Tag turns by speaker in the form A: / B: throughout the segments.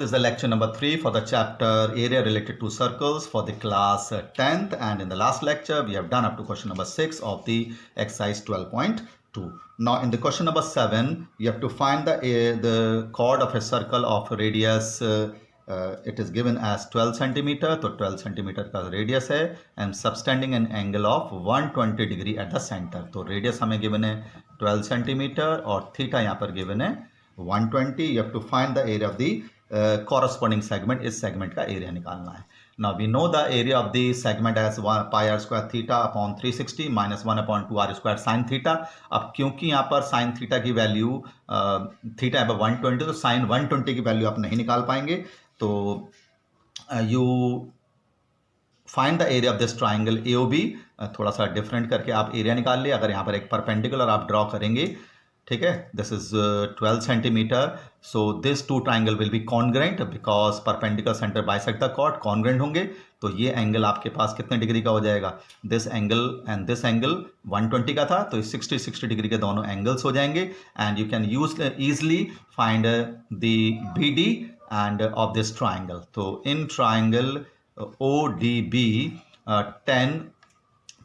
A: this is the lecture number 3 for the chapter area related to circles for the class 10th, and in the last lecture we have done up to question number 6 of the exercise 12.2. Now in the question number 7 you have to find the chord of a circle of radius it is given as 12 centimeter, तो 12 centimeter का radius है and subtending an angle of 120 degree at the center. तो radius हमें given है 12 centimeter और theta यहाँ पर given है 120. You have to find the area of the corresponding segment. इस segment का area निकालना है. Now we know the area of the segment as pi r square theta upon 360 minus 1 upon 2 r square sin theta. अब क्योंकि यहाँ पर sin theta की value theta है 120, तो sin 120 की वैल्यू आप नहीं निकाल पाएंगे. तो you find the area of this triangle AOB. थोड़ा सा डिफरेंट करके आप एरिया निकाल लिए. अगर यहाँ पर एक परपेंडिकुलर आप ड्रॉ करेंगे, ठीक है, this is 12 centimetre, so this two triangle will be congruent because perpendicular centre bisect the chord, congruent होंगे. तो ये एंगल आपके पास कितने डिग्री का हो जाएगा, this angle and this angle 120 का था, तो 60 डिग्री के दोनों एंगल्स हो जाएंगे. And you can use easily find the BD end of this triangle. तो इन ट्राइंगल ODB 10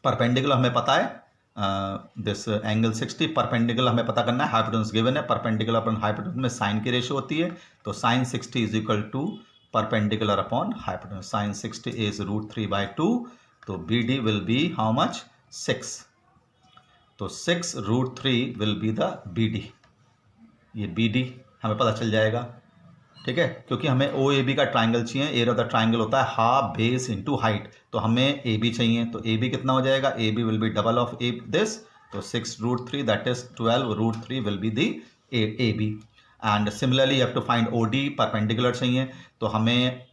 A: परपेंडिकुलर हमें पता है, दिस एंगल 60, परपेंडिकुलर हमें पता करना है, हाइपोटेन्यूज गिवन है, परपेंडिकुलर अपॉन हाइपोटेन्यूज में साइन की रेशियो होती है, तो sine 60 is equal to perpendicular upon hypotenuse. Sine 60 is √3/2, तो BD will be how much, 6. तो 6 √3 विल बी द BD. ये BD हमें पता चल जाएगा, ठीक है, क्योंकि हमें OAB का ट्राइंगल चाहिए. एरिया ऑफ द ट्राइंगल होता है हाफ बेस इनटू हाइट, तो हमें AB चाहिए. तो AB कितना हो जाएगा, AB will be double of this, तो 6 √3 that is 12 √3 will be the AB. And similarly you have to find OD, perpendicular चाहिए, तो हमें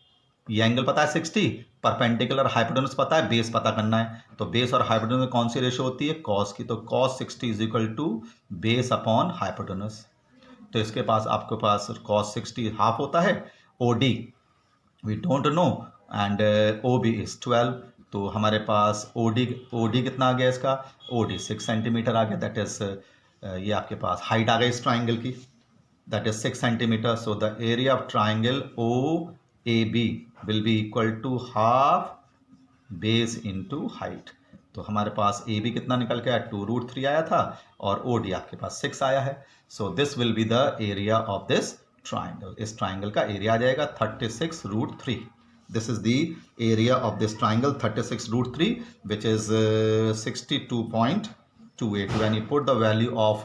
A: ये एंगल पता है 60, परपेंडिकुलर हाइपोटेन्यूज पता है, बेस पता करना है. तो बेस और हाइपोटेन्यूज में कौन सी रेशियो होती है, कॉस की, तो cos 60 is equal to base upon hypotenuse. तो इसके पास आपके पास cos 60 हाफ होता है, OD we don't know and OB is 12. तो हमारे पास OD कितना आ गया, इसका OD 6 सेंटीमीटर आ गया, दैट इज ये आपके पास हाइट आ गई इस ट्राइंगल की, that is 6 centimetre. So the area of triangle OAB will be equal to half base into height. तो हमारे पास AB कितना निकल के आया, 2 √3 आया था, और OD आपके पास 6 आया है. So this will be the area of this triangle. इस ट्राइंगल का एरिया आ जाएगा 36 √3. This is the area of this triangle 36 √3 which is 62.28. When you put the value of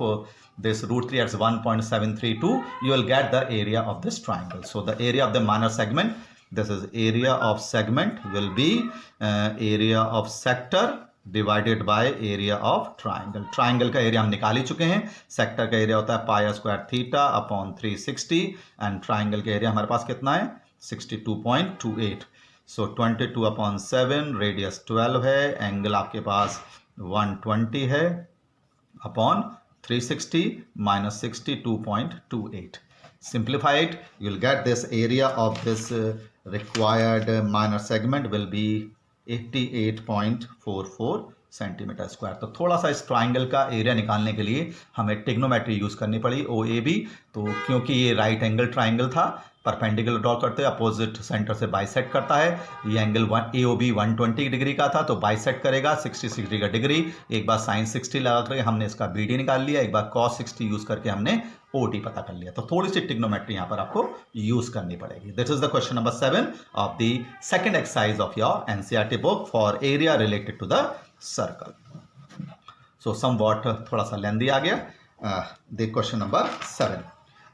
A: this √3 as 1.732, you will get the area of this triangle. So the area of the minor segment, this is area of segment will be area of sector divided by area of triangle. Triangle का area हम निकाल ही चुके हैं. Sector का area होता है pi r square theta upon 360 and triangle का area हमारे पास कितना है, 62.28. सो 22 अपॉन 7, रेडियस 12 है, एंगल आपके पास 120 है upon 360 minus 62.28. Simplify it, you will get this area of this required minor segment will be 88.44 centimetre square. तो थोड़ा सा इस ट्राइंगल का एरिया निकालने के लिए हमें ट्रिग्नोमेट्री यूज करनी पड़ी, OAB. तो क्योंकि ये राइट एंगल ट्राइंगल था, परपेंडिकुलर ड्रॉ करते हैं, अपोजिट सेंटर से बाइसेक्ट करता है. ये एंगल AOB 120 डिग्री का था, तो बाइसेक्ट करेगा 66 डिग्री का डिग्री. एक बार साइन 60 लगा करके हमने इसका BD निकाल लिया, एक बार cos 60 यूज करके हमने OD पता कर लिया. तो थोड़ी सी ट्रिग्नोमेट्री यहाँ पर आपको यूज करनी पड़ेगी. This is the question number 7 of the second exercise of your NCERT book for area related to the circle. So somewhat थोड़ा सा लेंदी आ गया. The question number 7.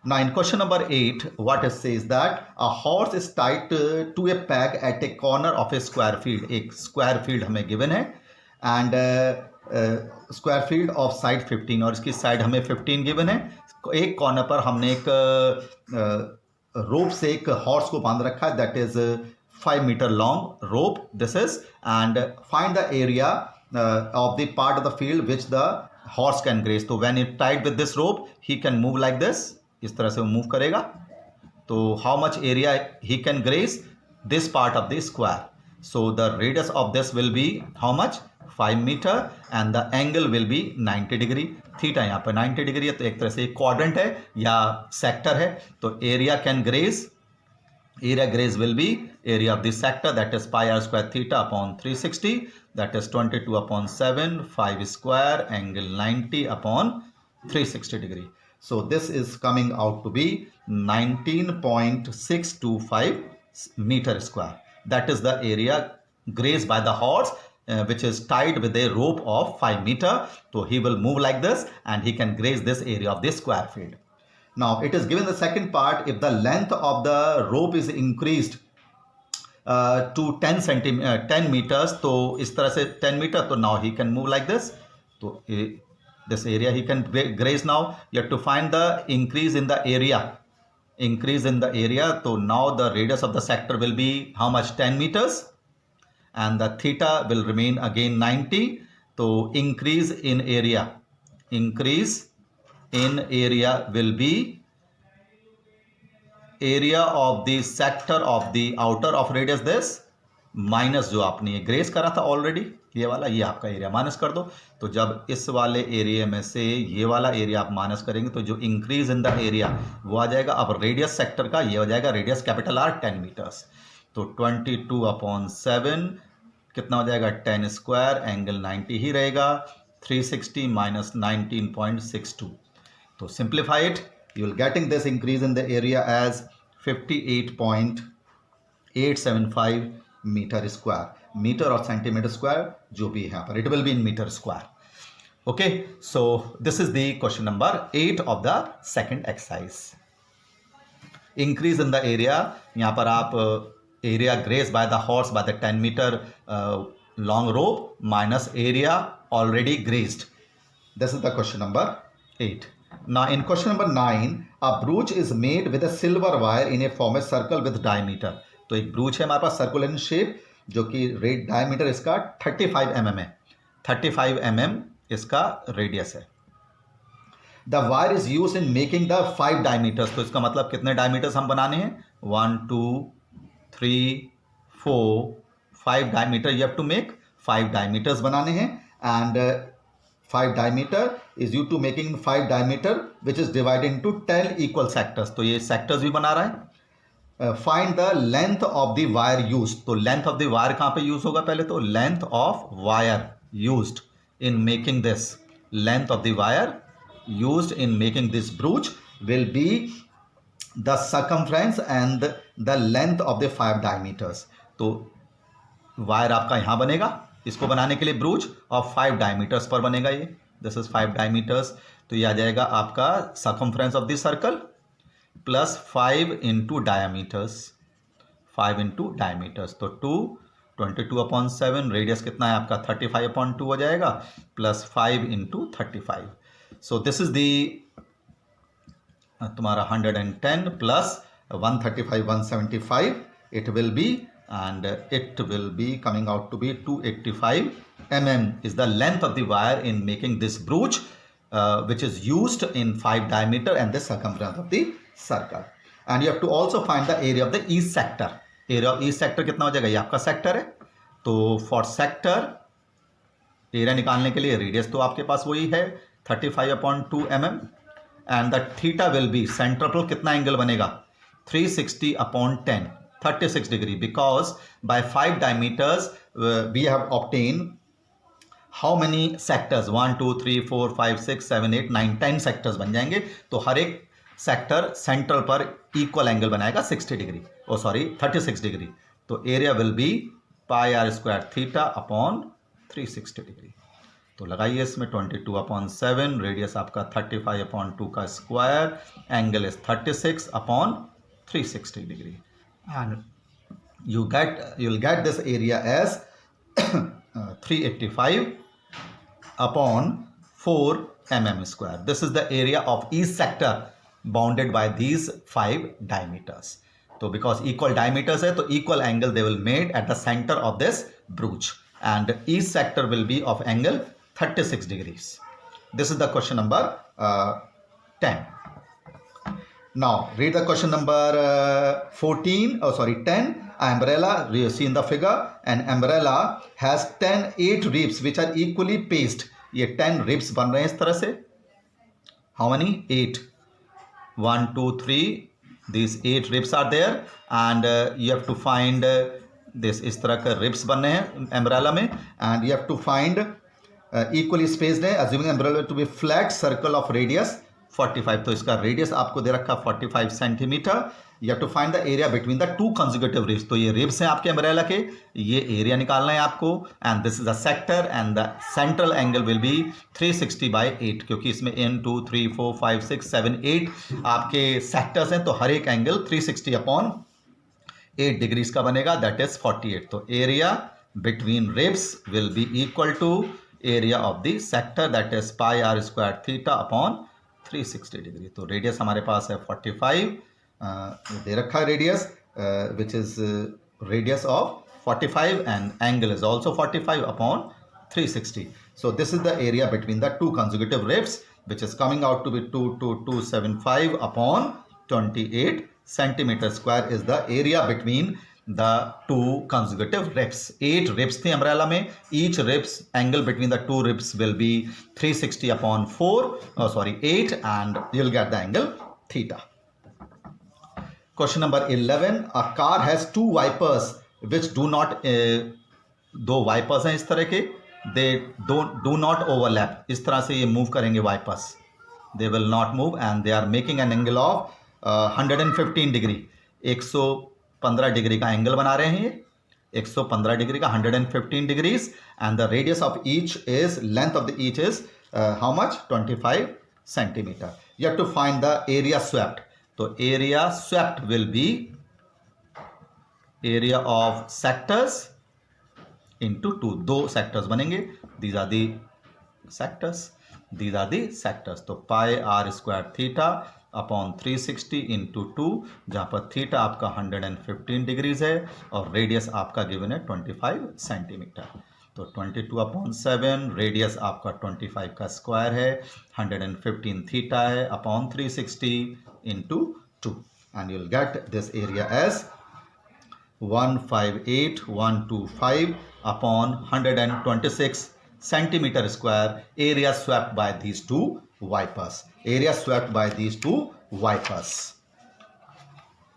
A: Now in question number 8, what it says that a horse is tied to a peg at a corner of a square field. एक square field हमें given है and square field of side 15, और इसकी side हमें 15 given है. एक corner पर हमने एक रोप से एक हॉर्स को बांध रखा है, that is 5 metre long rope this is. And find the area of the part of the field which the horse can graze. तो when it tied with this rope he can move like this, इस तरह से वो move करेगा. तो how much area he can graze, this part of the square. So the radius of this will be how much, 5 metre and the angle will be 90 degree. Theta यहाँ पर 90 degree है, तो एक तरह से क्वाड्रेंट है या सेक्टर है. तो area can grace area grace will be area of this sector, that is pi r square theta upon 360, that is 22 upon 7, 5 square angle 90 upon 360 degree. So this is coming out to be 19.625 meter square. That is the area grazed by the horse, which is tied with a rope of 5 meter. So he will move like this and he can graze this area of this square field. Now it is given the second part, if the length of the rope is increased to 10 meters, तो इस तरह से 10 meter, तो now he can move like this. तो this area he can graze. Now you have to find the increase in the area. Increase in the area. So now the radius of the sector will be how much? 10 meters, and the theta will remain again 90. So increase in area. Increase in area will be area of the sector of the outer of radius this minus जो आपने ये grace करा था already, ये वाला, ये आपका area minus कर दो. तो जब इस वाले एरिया में से ये वाला एरिया आप माइनस करेंगे तो जो इंक्रीज इन द एरिया वो आ जाएगा. अब रेडियस सेक्टर का ये हो जाएगा रेडियस कैपिटल आर 10 मीटर्स. तो 22 अपॉन 7 कितना हो जाएगा? 10 स्क्वायर एंगल 90 ही रहेगा. 360 माइनस 19.62. तो simplified, you will getting this increase in the area as 58.875 meter square. Meter or centimeter square जो भी है यहाँ पर, it will be in meter square. Okay, so this is the question number 8 of the second exercise. Increase in the area, यहाँ पर आप area grazed by the horse by the 10 meter long rope minus area already grazed. This is the question number 8. Now in question number 9, a brooch is made with a silver wire in a formed circle with diameter. तो एक ब्रूच है हमारे पास circular in shape, जो कि red diameter इसका 35 mm है. 35 mm इसका radius है. The wire is use in making the 5 diameters. तो इसका मतलब कितने डायमीटर्स हम बनाने हैं? 1 2 3 4 5 diameter. You have to make 5 diameters बनाने हैं. And 5 diameter is due to making 5 diameter which is divided into 10 equal sectors. तो ये sectors भी बना रहा है. Find the length of the wire used. तो length of the wire कहाँ पे use होगा? पहले तो length of wire used in making this. Length of the wire used in making this brooch will be the circumference and the length of the 5 diameters. तो wire आपका यहाँ बनेगा. इसको बनाने के लिए ब्रूच और 5 डायमीटर्स पर बनेगा. ये दिस इज 5 डायमीटर्स. तो ये आ जाएगा आपका circumference of the circle plus 5 into diameters. 5 into diameters. तो 22 अपॉन 7, रेडियस कितना है आपका? 35 अपॉन 2 हो जाएगा, plus 5 into 35. So this is the तुम्हारा 110 plus 135 175 it will B, and it will be coming out to be 285 mm is the length of the wire in making this brooch, which is used in 5 diameter and the circumference of the circle. And you have to also find the area of the east sector. Area of east sector कितना हो जाएगा? ये आपका sector है. तो for sector area निकालने के लिए रेडियस तो आपके पास वही है 35 upon 2 mm, and the theta will be centre पर कितना एंगल बनेगा? 360 upon 10, 36 degree, because by 5 diameters we have obtained how many sectors? 1 2 3 4 5 6 7 8 9 10 sectors बन जाएंगे. तो हर एक सेक्टर सेंट्रल पर इक्वल एंगल बनाएगा 60 डिग्री, 36 डिग्री. तो area will be pi r square theta upon 360 degree. तो लगाइए इसमें 22 अपॉन 7, रेडियस आपका 35 अपॉन 2 का square, angle is 36 upon 360 degree. And you'll get this area as 385 upon 4 mm square. This is the area of each sector bounded by these 5 diameters. So because equal diameters है, तो equal angle they will made at the center of this brooch, and each sector will be of angle 36 degrees. This is the question number 10. Now read the question number 10. Umbrella, you see in the figure, an umbrella has 8 ribs which are equally paced. ये 10 ribs बन रहे हैं इस तरह से. How many? 8. 1 2 3 these 8 ribs are there and you have to find this, इस तरह का ribs बनने हैं umbrella में, and you have to find equally spaced है, assuming umbrella to be flat circle of radius 45, तो इसका रेडियस आपको दे रखा 45 centimetre. You have to find the area between the two consecutive ribs. तो ये रिब्स हैं आपके अम्ब्रेला के, ये एरिया निकालना है आपको, and this is the sector and the central angle will be 360/8, क्योंकि इसमें 1 2 3 4 5 6 7 8 आपके सेक्टर्स हैं, तो हर एक एंगल 360/8 डिग्रीज का बनेगा, दैट इज 48. तो area between ribs will be equal to area of the sector, that is pi r square theta upon 360 degree. तो रेडियस हमारे पास है 45, दे रखा है radius which is radius of 45 and angle is also 45 upon 360. So this is the area between the two consecutive ribs which is coming out to be 2275 upon 28 centimetre square is the area between the two consecutive ribs. 8 ribs थी umbrella में, each ribs angle between the two ribs will be 360/8 and you'll get the angle theta. Question number 11. A car has 2 wipers which do not दो wipers हैं इस तरह के, they do not overlap. इस तरह से ये मूव करेंगे wipers, they will not move and they are making an angle of 115 degree. 115 degree का एंगल बना रहे हैं ये, 115 डिग्री का 115 degrees, and the radius of each is, length of the each is how much 25 centimetre. You have to find the area swept. तो area swept will be area of sectors into 2. 2 sectors बनेंगे, these are the sectors, these are the sectors. तो pi r square theta upon 360 into 2, जहाँ पर theta आपका 115 degrees है और radius आपका given है 25 सेंटीमीटर. तो 22/7, रेडियस आपका 25 का स्क्वायर है, 115 थीटा है upon 360 into 2, and you will get this area as 158,125 upon 126 centimeter square, area swept by these two wipers. Area swept by these two wipers.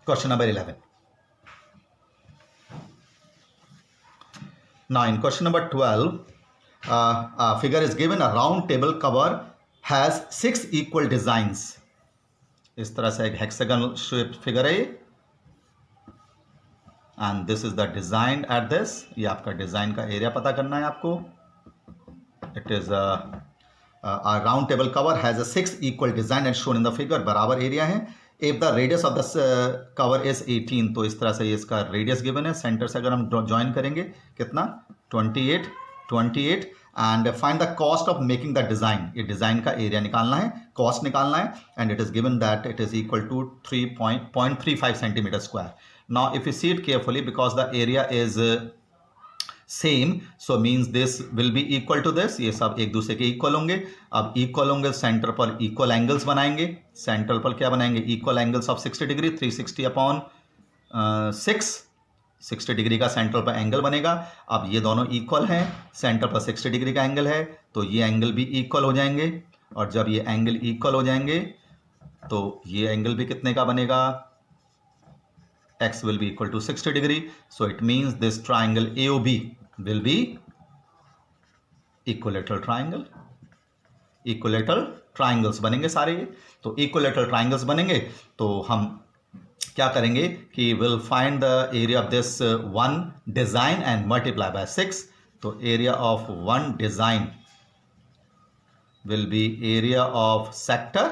A: Question number 11. Now in question number 12, a figure is given. A round table cover has 6 equal designs. इस तरह से एक hexagonal shaped figure है, and this is the design at this. ये आपका design का area पता करना है आपको. It is a round table cover has a 6 equal design and shown in the figure. बराबर एरिया है. If the radius of the cover is 18, तो इस तरह से इसका रेडियस गिवन है. सेंटर से अगर हम ज्वाइन करेंगे कितना 28 and find the cost of making the design. ये डिजाइन का एरिया निकालना है, कॉस्ट निकालना है, and it is given that it is equal to 3.35 centimetre square. Now if you see it carefully, because the area is same, so means this will be equal to this. ये सब एक दूसरे के equal होंगे. अब equal होंगे, centre पर equal angles बनाएंगे. सेंटर पर क्या बनाएंगे? Equal angles of 60 degree. 360 upon 60 degree का सेंटर पर एंगल बनेगा. अब ये दोनों इक्वल हैं, सेंटर पर 60 डिग्री का एंगल है, तो ये एंगल भी इक्वल हो जाएंगे. और जब ये एंगल इक्वल हो जाएंगे तो ये एंगल भी कितने का बनेगा? x will be equal to 60 degree. So it means this triangle AOB will be equilateral triangle. Equilateral triangles बनेंगे सारे. तो equilateral triangles बनेंगे तो हम क्या करेंगे कि we'll find the area of this one design and multiply by 6. तो area of one design will be area of sector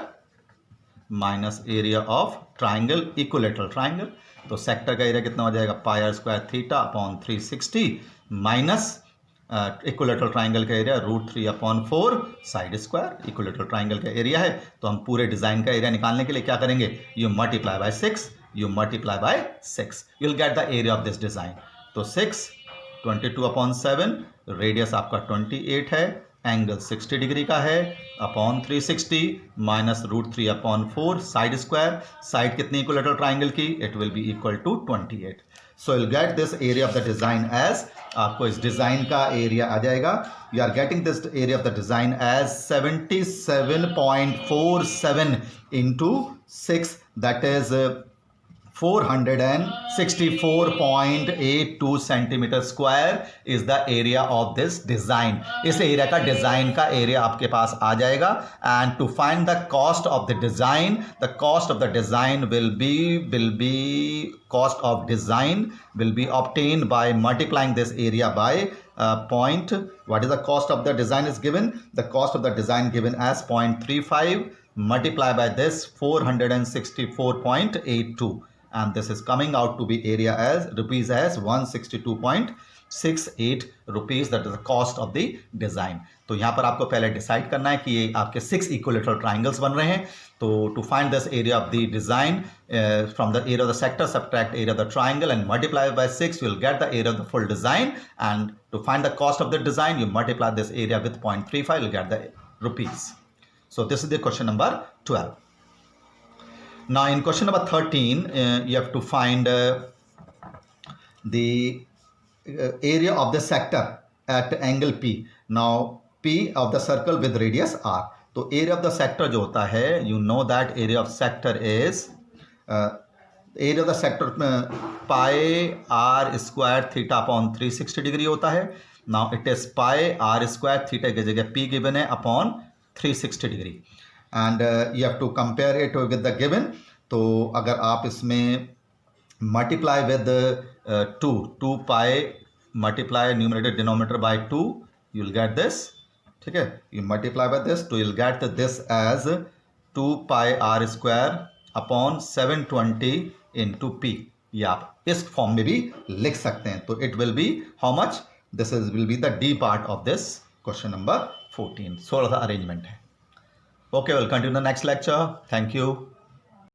A: minus area of triangle, equilateral triangle. तो सेक्टर का एरिया कितना हो जाएगा? Pi r square theta upon 360 minus equilateral triangle का area √3/4 side square. Equilateral triangle का area है, तो हम पूरे डिजाइन का एरिया निकालने के लिए क्या करेंगे? You multiply by 6, you multiply by 6, you will get the area of this design. तो 6 22/7, रेडियस आपका 28 है, एंगल 60 डिग्री का है, upon 360 minus √3/4 side square. Side कितनी इक्विलेटरल ट्राइंगल की? It will be equal to 28. So will get this area of the design as, आपको इस design का एरिया आ जाएगा. You are getting this area of the design as 77.47 into 6, that is 464.82 centimeter square is the area of this design. इस area का design का area आपके पास आ जाएगा. And to find the cost of the design, the cost of the design will be cost of design will be obtained by multiplying this area by point. What is the cost of the design is given? The cost of the design given as 0.35 multiply by this 464.82, and this is coming out to be area as rupees as 162.68 rupees. That is the cost of the design. तो यहाँ पर आपको पहले decide करना है कि ये आपके 6 इक्विलेटरल ट्राइंगल्स बन रहे हैं. तो to find this area of the design from the area of the sector subtract area of the triangle and multiply by 6, you will get the area of the full design. And to find the cost of the design, you multiply this area with 0.35, you will get the rupees. So this is the question number 12. Now in question number 13, you have to find the area of the sector at angle P. Now P of the circle with radius R. तो area of the sector जो होता है, you know that area of sector is area of the sector pi r square theta upon 360 degree होता है. Now it is pi r square theta की जगह P given है upon 360 degree, and you have to compare it with the given. तो अगर आप इसमें multiply with 2 pi multiply numerator denominator by 2, you will get this. ठीक है, you multiply by this, तो you will get this as 2 pi r square upon 720 into P. ये आप इस फॉर्म में भी लिख सकते हैं. तो it will be how much? This will be the D part of this question number 14. 16 arrangement है. Okay, we'll continue the next lecture. Thank you.